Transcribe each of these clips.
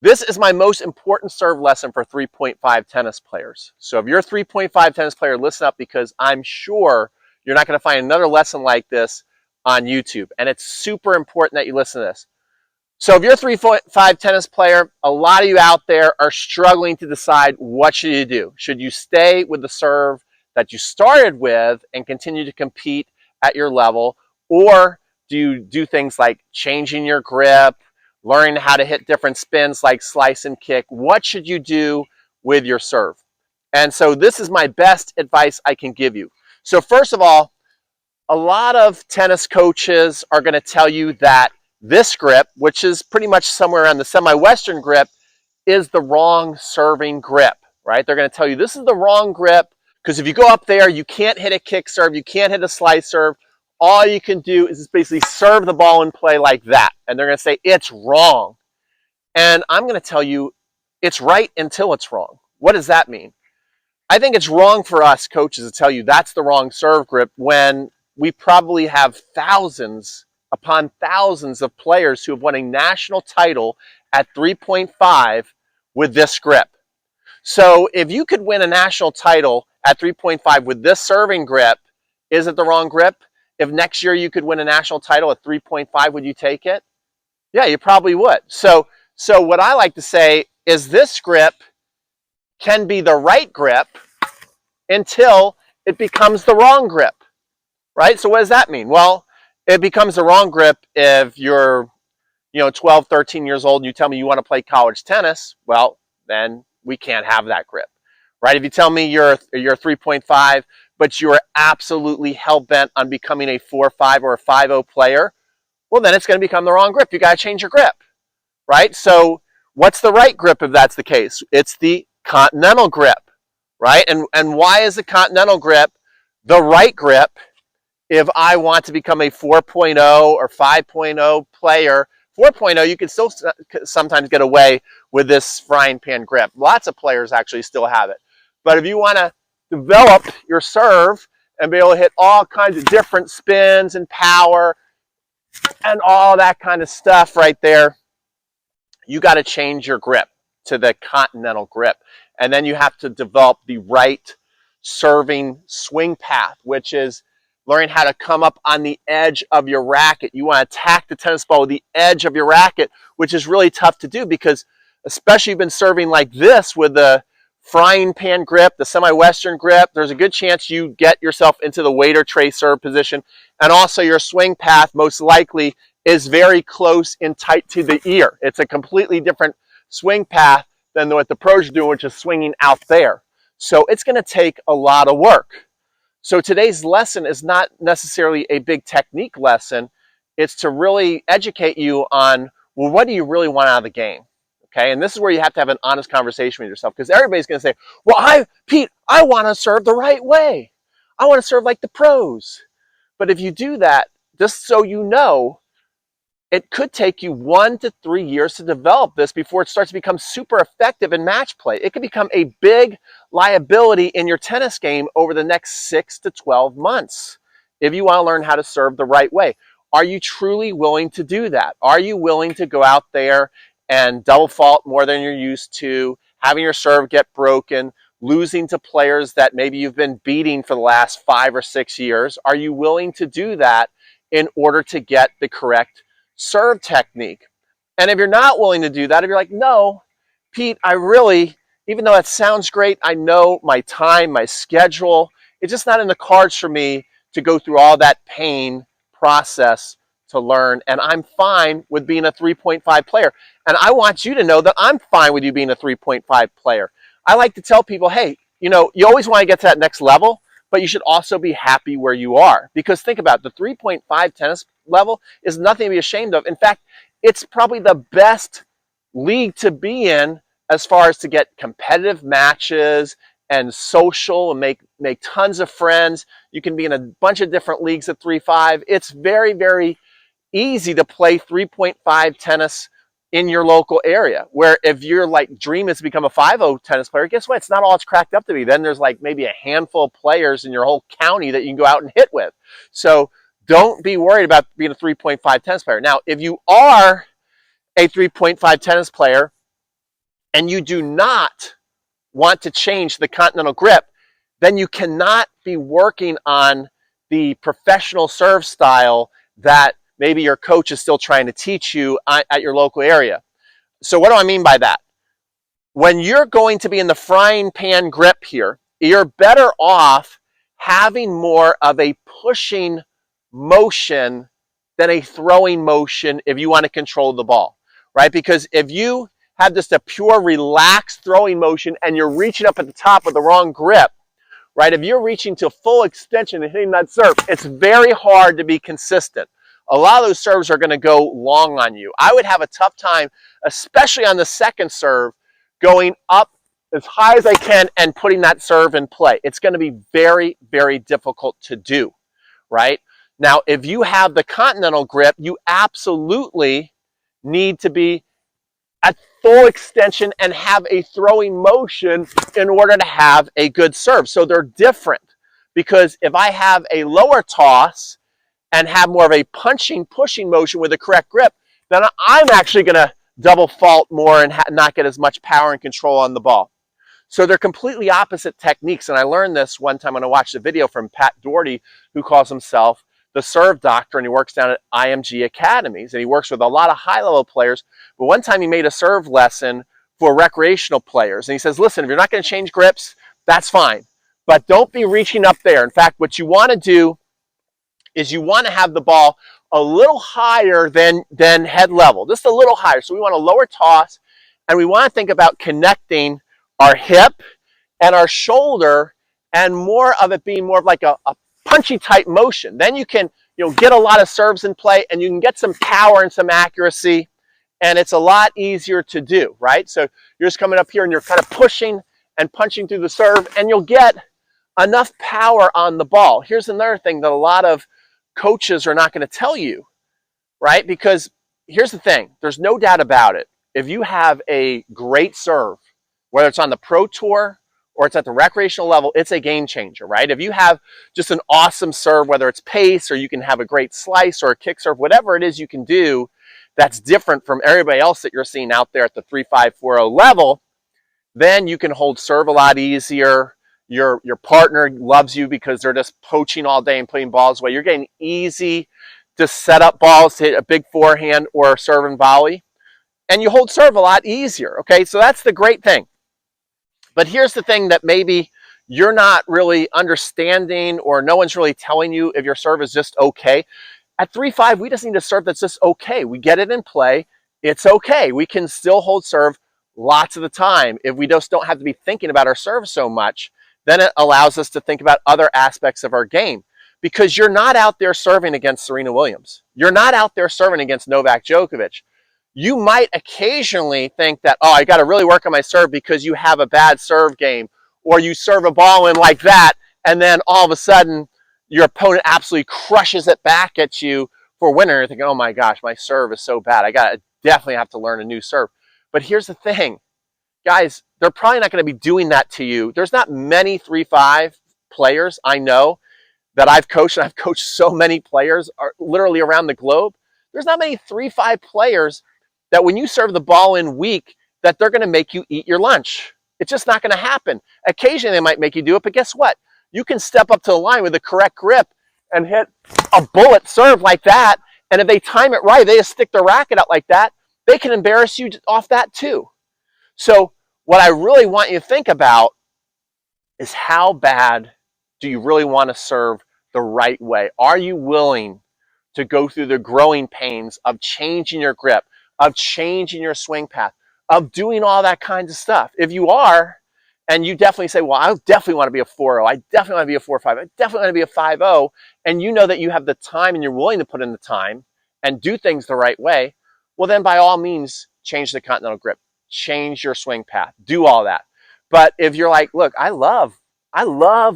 This is my most important serve lesson for 3.5 tennis players. So if you're a 3.5 tennis player, listen up, because I'm sure you're not going to find another lesson like this on YouTube. And it's super important that you listen to this. So if you're a 3.5 tennis player, a lot of you out there are struggling to decide what should you do. Should you stay with the serve that you started with and continue to compete at your level? Or do you do things like changing your grip, learning how to hit different spins like slice and kick? What should you do with your serve? And so this is my best advice I can give you. So first of all, a lot of tennis coaches are going to tell you that this grip, which is pretty much somewhere around the semi-Western grip, is the wrong serving grip, right? They're going to tell you this is the wrong grip because if you go up there, you can't hit a kick serve, you can't hit a slice serve. All you can do is just basically serve the ball in play like that. And they're going to say it's wrong. And I'm going to tell you it's right until it's wrong. What does that mean? I think it's wrong for us coaches to tell you that's the wrong serve grip when we probably have thousands upon thousands of players who have won a national title at 3.5 with this grip. So if you could win a national title at 3.5 with this serving grip, is it the wrong grip? If next year you could win a national title at 3.5, would you take it? Yeah, you probably would. So what I like to say is this grip can be the right grip until it becomes the wrong grip, right? So what does that mean? Well, it becomes the wrong grip if you're 12, 13 years old and you tell me you want to play college tennis. Well, then we can't have that grip, right? If you tell me you're 3.5, but you're absolutely hell-bent on becoming a 4.5 or a 5.0 player, well, then it's going to become the wrong grip. You got to change your grip, right? So what's the right grip if that's the case? It's the Continental grip, right? And why is the Continental grip the right grip if I want to become a 4.0 or 5.0 player? 4.0, you can still sometimes get away with this frying pan grip. Lots of players actually still have it. But if you want to develop your serve and be able to hit all kinds of different spins and power and all that kind of stuff right there, you got to change your grip to the Continental grip. And then you have to develop the right serving swing path, which is learning how to come up on the edge of your racket. You want to attack the tennis ball with the edge of your racket, which is really tough to do because especially you've been serving like this with the frying pan grip, the semi-Western grip, there's a good chance you get yourself into the waiter tray serve position. And also your swing path most likely is very close and tight to the ear. It's a completely different swing path than what the pros are doing, which is swinging out there. So it's going to take a lot of work. So today's lesson is not necessarily a big technique lesson. It's to really educate you on, well, what do you really want out of the game? Okay, and this is where you have to have an honest conversation with yourself because everybody's going to say, well, Pete, I want to serve the right way. I want to serve like the pros. But if you do that, just so you know, it could take you 1 to 3 years to develop this before it starts to become super effective in match play. It can become a big liability in your tennis game over the next 6 to 12 months if you want to learn how to serve the right way. Are you truly willing to do that? Are you willing to go out there and double fault more than you're used to, having your serve get broken, losing to players that maybe you've been beating for the last 5 or 6 years? Are you willing to do that in order to get the correct serve technique? And if you're not willing to do that, if you're like, no, Pete, I really, even though that sounds great, I know my time, my schedule, it's just not in the cards for me to go through all that pain process to learn. And I'm fine with being a 3.5 player. And I want you to know that I'm fine with you being a 3.5 player. I like to tell people, hey, you always want to get to that next level, but you should also be happy where you are. Because think about it, the 3.5 tennis level is nothing to be ashamed of. In fact, it's probably the best league to be in as far as to get competitive matches and social and make tons of friends. You can be in a bunch of different leagues at 3.5. It's very, very easy to play 3.5 tennis in your local area, where if your dream is to become a 5.0 tennis player, guess what? It's not all it's cracked up to be. Then there's maybe a handful of players in your whole county that you can go out and hit with. So don't be worried about being a 3.5 tennis player. Now, if you are a 3.5 tennis player and you do not want to change the Continental grip, then you cannot be working on the professional serve style that maybe your coach is still trying to teach you at your local area. So what do I mean by that? When you're going to be in the frying pan grip here, you're better off having more of a pushing motion than a throwing motion if you want to control the ball, right? Because if you have just a pure relaxed throwing motion and you're reaching up at the top with the wrong grip, right? If you're reaching to full extension and hitting that serve, it's very hard to be consistent. A lot of those serves are going to go long on you. I would have a tough time, especially on the second serve, going up as high as I can and putting that serve in play. It's going to be very, very difficult to do, right? Now, if you have the Continental grip, you absolutely need to be at full extension and have a throwing motion in order to have a good serve. So they're different, because if I have a lower toss and have more of a punching, pushing motion with the correct grip, then I'm actually going to double fault more and not get as much power and control on the ball. So they're completely opposite techniques. And I learned this one time when I watched a video from Pat Doherty, who calls himself the serve doctor, and he works down at IMG Academies, and he works with a lot of high-level players. But one time he made a serve lesson for recreational players, and he says, listen, if you're not going to change grips, that's fine, but don't be reaching up there. In fact, what you want to do is you want to have the ball a little higher than head level, just a little higher. So we want a lower toss, and we want to think about connecting our hip and our shoulder, and more of it being more of like a punchy type motion. Then you can get a lot of serves in play, and you can get some power and some accuracy, and it's a lot easier to do, right? So you're just coming up here and you're kind of pushing and punching through the serve, and you'll get enough power on the ball. Here's another thing that a lot of coaches are not going to tell you, right? Because here's the thing, there's no doubt about it. If you have a great serve, whether it's on the pro tour or it's at the recreational level, it's a game changer, right? If you have just an awesome serve, whether it's pace or you can have a great slice or a kick serve, whatever it is you can do that's different from everybody else that you're seeing out there at the 3-5-4-0 level, then you can hold serve a lot easier. Your partner loves you because they're just poaching all day and putting balls away. You're getting easy to set up balls to hit a big forehand or serve and volley, and you hold serve a lot easier, okay? So that's the great thing. But here's the thing that maybe you're not really understanding, or no one's really telling you if your serve is just okay. At 3-5, we just need a serve that's just okay. We get it in play. It's okay. We can still hold serve lots of the time. If we just don't have to be thinking about our serve so much, then it allows us to think about other aspects of our game. Because you're not out there serving against Serena Williams. You're not out there serving against Novak Djokovic. You might occasionally think that, oh, I got to really work on my serve because you have a bad serve game, or you serve a ball in like that, and then all of a sudden your opponent absolutely crushes it back at you for a winner. You're thinking, oh my gosh, my serve is so bad. I definitely have to learn a new serve. But here's the thing, guys, they're probably not going to be doing that to you. There's not many 3-5 players I know that I've coached, and I've coached so many players literally around the globe. There's not many 3-5 players that when you serve the ball in weak, that they're going to make you eat your lunch. It's just not going to happen. Occasionally they might make you do it, but guess what? You can step up to the line with the correct grip and hit a bullet serve like that, and if they time it right, they just stick their racket out like that, they can embarrass you off that too. So what I really want you to think about is, how bad do you really want to serve the right way? Are you willing to go through the growing pains of changing your grip, of changing your swing path, of doing all that kinds of stuff? If you are, and you definitely say, well, I definitely want to be a 4-0, I definitely want to be a 4-5, I definitely want to be a 5-0, and you know that you have the time and you're willing to put in the time and do things the right way, well then by all means, change the Continental grip, change your swing path, do all that. But if you're like, look, I love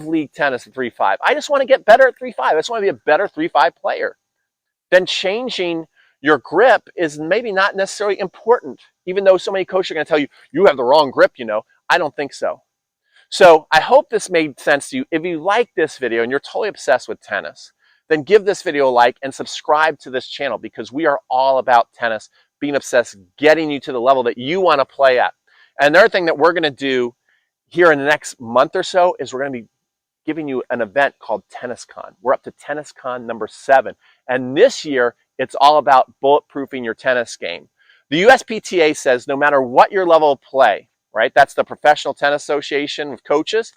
league tennis at 3-5, I just want to get better at 3-5, I just want to be a better 3-5 player, then changing your grip is maybe not necessarily important, even though so many coaches are going to tell you, you have the wrong grip, I don't think so. So I hope this made sense to you. If you like this video and you're totally obsessed with tennis, then give this video a like and subscribe to this channel, because we are all about tennis, being obsessed, getting you to the level that you want to play at. Another thing that we're going to do here in the next month or so is we're going to be giving you an event called TennisCon. We're up to TennisCon number 7. And this year, it's all about bulletproofing your tennis game. The USPTA says no matter what your level of play, right? That's the Professional Tennis Association of coaches.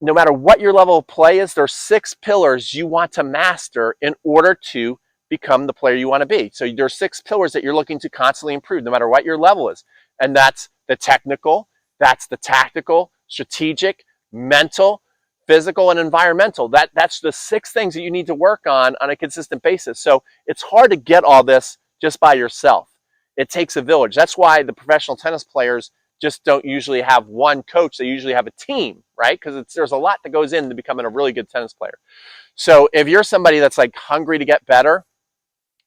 No matter what your level of play is, there's 6 pillars you want to master in order to become the player you want to be. So there's 6 pillars that you're looking to constantly improve, no matter what your level is. And that's the technical, that's the tactical, strategic, mental, physical, and environmental. That's the 6 things that you need to work on a consistent basis. So it's hard to get all this just by yourself. It takes a village. That's why the professional tennis players just don't usually have one coach. They usually have a team, right? Because there's a lot that goes into becoming a really good tennis player. So if you're somebody that's like hungry to get better,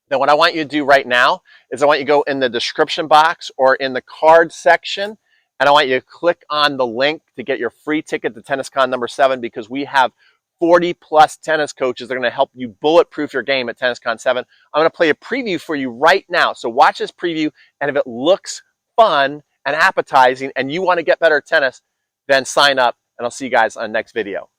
then what I want you to do right now is I want you to go in the description box or in the card section, and I want you to click on the link to get your free ticket to TennisCon number 7, because we have 40 plus tennis coaches that are going to help you bulletproof your game at TennisCon 7. I'm going to play a preview for you right now. So watch this preview, and if it looks fun and appetizing and you want to get better at tennis, then sign up, and I'll see you guys on the next video.